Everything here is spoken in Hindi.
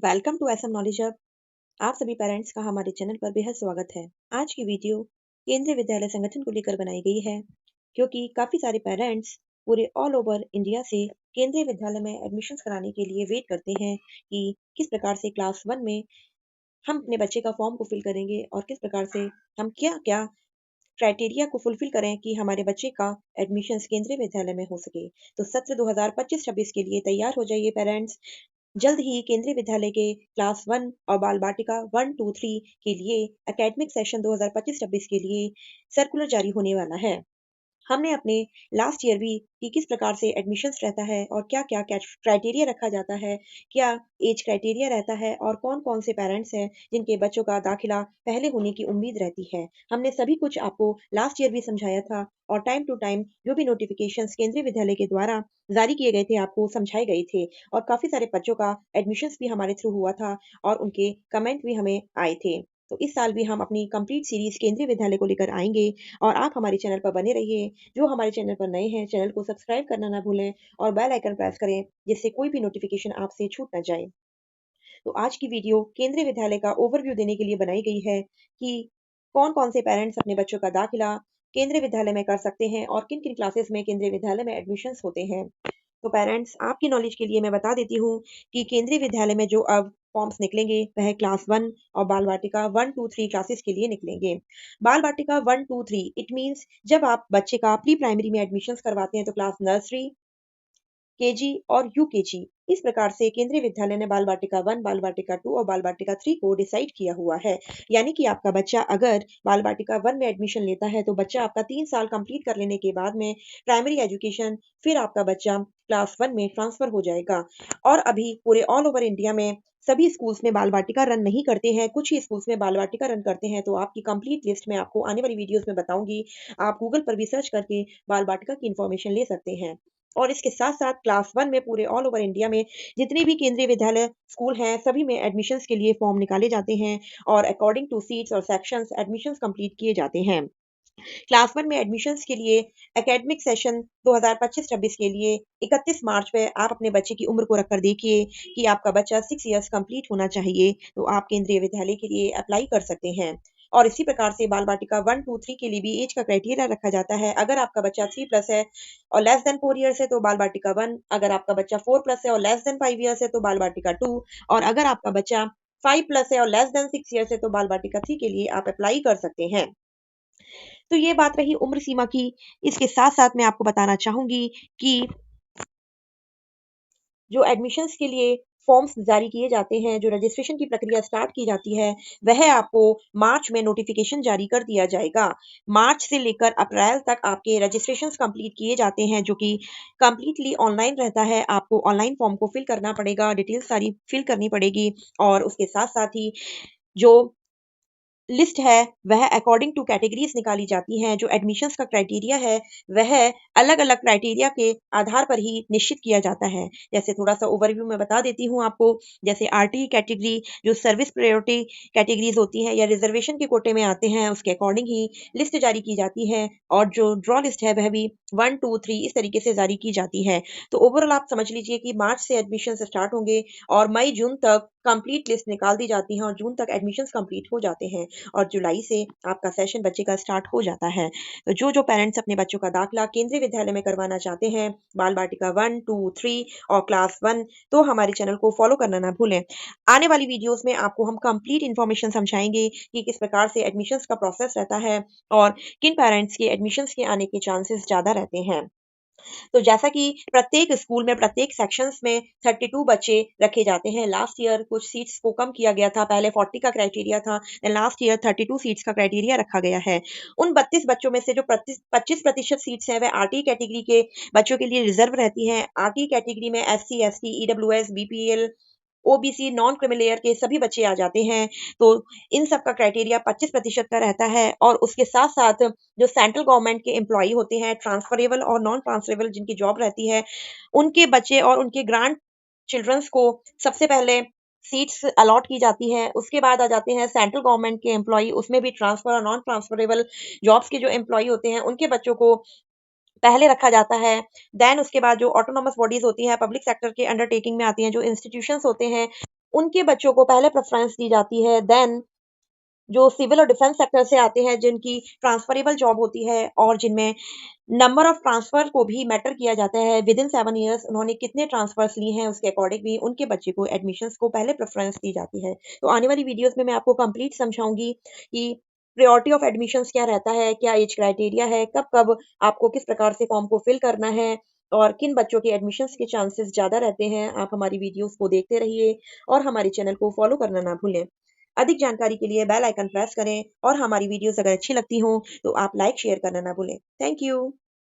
Welcome to SM knowledge hub. आप सभी पेरेंट्स का हमारे चैनल पर बेहद स्वागत है। आज की वीडियो केंद्रीय विद्यालय संगठन को लेकर बनाई गई है, क्योंकि काफी सारे पेरेंट्स पूरे ऑल ओवर इंडिया से केंद्रीय विद्यालय में एडमिशन्स कराने के लिए वेट करते हैं कि किस प्रकार से क्लास 1 में हम अपने बच्चे का फॉर्म को फिल करेंगे और किस प्रकार से हम क्या क्या क्राइटेरिया को फुलफिल करें कि हमारे बच्चे का एडमिशन्स केंद्रीय विद्यालय में हो सके। तो सत्र 2025-26 के लिए तैयार हो जाइए पेरेंट्स। जल्द ही केंद्रीय विद्यालय के क्लास 1 और बाल बाटिका 1, 2, 3 के लिए एकेडमिक सेशन 2025-26 के लिए सर्कुलर जारी होने वाला है। हमने अपने लास्ट ईयर भी कि किस प्रकार से एडमिशन्स रहता है और क्या-क्या क्राइटेरिया रखा जाता है, क्या एज क्राइटेरिया रहता है और कौन-कौन से पेरेंट्स हैं जिनके बच्चों का दाखिला पहले होने की उम्मीद रहती है। हमने सभी कुछ आपको लास्ट ईयर भी समझाया था और टाइम टू टाइम जो भी नोटिफिकेशंस केंद्रीय विद्यालय के द्वारा जारी किए गए थे, आपको समझाए गए थे और काफ़ी सारे बच्चों का एडमिशन्स भी हमारे थ्रू हुआ था और उनके कमेंट भी हमें आए थे। तो इस साल भी हम अपनी कंप्लीट सीरीज़ केंद्रीय विद्यालय को लेकर आएँगे और आप हमारे चैनल पर बने रहिए। जो हमारे चैनल पर नए हैं, चैनल को सब्सक्राइब करना ना भूलें और बेल आइकन प्रेस करें, जिससे कोई भी नोटिफिकेशन आपसे छूट ना जाए। तो आज की वीडियो केंद्रीय विद्यालय का ओवरव्यू देने के लिए बनाई गई है कि कौन-कौन से पेरेंट्स अपने बच्चों का दाखिला केंद्रीय विद्यालय में कर सकते हैं और किन-किन क्लासेस में केंद्रीय विद्यालय में एडमिशन्स होते हैं। तो पेरेंट्स, आपकी नॉलेज के लिए मैं बता देती हूँ कि केंद्रीय विद्यालय में जो अब फॉर्म्स निकलेंगे वह क्लास 1 और बाल वाटिका 1, 2, 3 क्लासेस के लिए निकलेंगे। बाल वाटिका 1, 2, 3 इट मीन्स जब आप बच्चे का प्री प्राइमरी में एडमिशन्स करवाते हैं तो क्लास नर्सरी, केजी और यूकेजी इस प्रकार से केंद्रीय विद्यालय ने बाल वाटिका 1, बाल वाटिका 2 और बाल वाटिका 3 को डिसाइड किया हुआ है। यानी कि आपका बच्चा अगर बाल वाटिका 1 में एडमिशन लेता है तो बच्चा आपका 3 साल कंप्लीट कर लेने के बाद में प्राइमरी एजुकेशन फिर आपका बच्चा क्लास 1 में ट्रांसफर हो जाएगा। और अभी पूरे ऑल ओवर इंडिया में सभी स्कूल्स में बाल वाटिका रन नहीं करते हैं, कुछ ही स्कूल्स में बाल वाटिका रन करते हैं। तो आपकी कंप्लीट लिस्ट मैं आपको आने वाली वीडियोस में बताऊंगी। आप गूगल पर भी सर्च करके बाल वाटिका की इन्फॉर्मेशन ले सकते हैं। और इसके साथ-साथ क्लास 1 में पूरे ऑल ओवर इंडिया में जितने भी केंद्रीय विद्यालय स्कूल हैं, सभी में एडमिशन्स के लिए फॉर्म निकाले जाते हैं और अकॉर्डिंग टू सीट्स और सेक्शंस एडमिशन्स कंप्लीट किए जाते हैं। क्लास 1 में एडमिशन्स के लिए एकेडमिक सेशन 2025-26 के लिए 31 मार्च पे आप अपने बच्चे की उम्र को रखकर देखिए कि आपका बच्चा 6 इयर्स कंप्लीट होना चाहिए, तो आप केंद्रीय विद्यालय के लिए अप्लाई कर सकते हैं। और इसी प्रकार से बाल वाटिका 1, 2, 3 के लिए भी एज का क्राइटेरिया रखा जाता है। अगर आपका बच्चा 3 प्लस है और लेस देन 4 इयर्स है तो बाल वाटिका 1, अगर आपका बच्चा 4 प्लस है और लेस देन 5 इयर्स है तो बाल वाटिका 2 और अगर आपका बच्चा 5 प्लस है और लेस देन 6 इयर्स है तो बाल वाटिका 3 के लिए आप अप्लाई कर सकते हैं। तो ये बात रही उम्र सीमा की। इसके साथ-साथ मैं आपको बताना चाहूँगी कि जो एडमिशन्स के लिए फॉर्म्स जारी किए जाते हैं, जो रजिस्ट्रेशन की प्रक्रिया स्टार्ट की जाती है, वह आपको मार्च में नोटिफ़िकेशन जारी कर दिया जाएगा। मार्च से लेकर अप्रैल तक आपके रजिस्ट्रेशंस कंप्लीट किए जाते हैं, जो कि कंप्लीटली ऑनलाइन रहता है। आपको ऑनलाइन फॉर्म को फिल करना पड़ेगा, डिटेल्स सारी फिल करनी पड़ेगी और उसके साथ-साथ ही जो लिस्ट है वह अकॉर्डिंग टू कैटेगरीज निकाली जाती हैं। जो एडमिशन्स का क्राइटेरिया है वह अलग-अलग क्राइटेरिया के आधार पर ही निश्चित किया जाता है। जैसे थोड़ा-सा ओवरव्यू मैं बता देती हूँ आपको। जैसे आरटी कैटेगरी जो सर्विस प्रायोरिटी कैटेगरीज होती हैं या रिजर्वेशन के कोटे में आते हैं, उसके अकॉर्डिंग ही लिस्ट जारी की जाती है और जो ड्रॉ लिस्ट है वह भी 1, 2, 3 इस तरीके से जारी की जाती है। तो ओवरऑल आप समझ लीजिए कि मार्च से एडमिशन्स स्टार्ट होंगे और मई जून तक कंप्लीट लिस्ट निकाल दी जाती है और जून तक एडमिशन्स कंप्लीट हो जाते हैं। और जुलाई से आपका सेशन बच्चे का स्टार्ट हो जाता है। तो जो-जो पेरेंट्स अपने बच्चों का दाखिला केंद्रीय विद्यालय में करवाना चाहते हैं, बाल वाटिका 1, 2, 3 और क्लास 1 तो हमारे चैनल को फॉलो करना ना भूलें। आने वाली वीडियोस में आपको हम कंप्लीट इन्फॉर्मेशन समझाएँगे कि किस प्रकार से एडमिशन्स का प्रोसेस रहता है और किन पेरेंट्स के एडमिशन्स के आने के चांसेस ज़्यादा रहते हैं। तो जैसा कि प्रत्येक स्कूल में प्रत्येक सेक्शंस में 32 बच्चे रखे जाते हैं। लास्ट ईयर कुछ सीट्स को कम किया गया था, पहले 40 का क्राइटेरिया था, लास्ट ईयर 32 सीट्स का क्राइटेरिया रखा गया है। उन 32 बच्चों में से जो 25% सीट्स हैं वह आरटी कैटेगरी के बच्चों के लिए रिजर्व रहती हैं। आरटी कैटेगरी में SC, ST, EWS, BPL, OBC, non creamy layer के सभी बच्चे आ जाते हैं। तो इन सब का क्राइटेरिया 25% का रहता है और उसके साथ-साथ जो सेंट्रल गवर्नमेंट के एम्प्लॉयी होते हैं, ट्रांसफरेबल और नॉन ट्रांसफरेबल जिनकी जॉब रहती है, उनके बच्चे और उनके ग्रांड चिल्ड्रंस को सबसे पहले सीट्स अलॉट की जाती हैं। उसके बाद आ जाते हैं सेंट्रल गवर्नमेंट के एम्प्लॉयी, उसमें भी ट्रांसफर और नॉन ट्रांसफरेबल जॉब्स के जो एम्प्लॉयी होते हैं, उनके बच्चों को पहले रखा जाता है। देन उसके बाद जो ऑटोनॉमस बॉडीज़ होती हैं, पब्लिक सेक्टर के अंडरटेकिंग में आती हैं, जो इंस्टीट्यूशंस होते हैं उनके बच्चों को पहले प्रेफ़रेंस दी जाती है। देन जो सिविल और डिफेंस सेक्टर से आते हैं, जिनकी ट्रांसफरेबल जॉब होती है और जिनमें नंबर ऑफ ट्रांसफर को भी मैटर किया जाता है, विद इन 7 इयर्स उन्होंने कितने ट्रांसफर्स लिए हैं, उसके अकॉर्डिंग भी उनके बच्चे को एडमिशन्स को पहले प्रेफ़रेंस दी जाती है। तो आने वाली वीडियोज़ में मैं आपको कंप्लीट समझाऊँगी कि प्रायोरिटी ऑफ एडमिशन्स क्या रहता है, क्या एज क्राइटेरिया है, कब-कब आपको किस प्रकार से फॉर्म को फिल करना है और किन बच्चों के एडमिशन्स के चांसेस ज़्यादा रहते हैं। आप हमारी वीडियोज़ को देखते रहिए और हमारे चैनल को फ़ॉलो करना ना भूलें। अधिक जानकारी के लिए बेल आइकन प्रेस करें और हमारी वीडियोज़ अगर अच्छी लगती हों, तो आप लाइक शेयर करना ना भूलें। Thank you.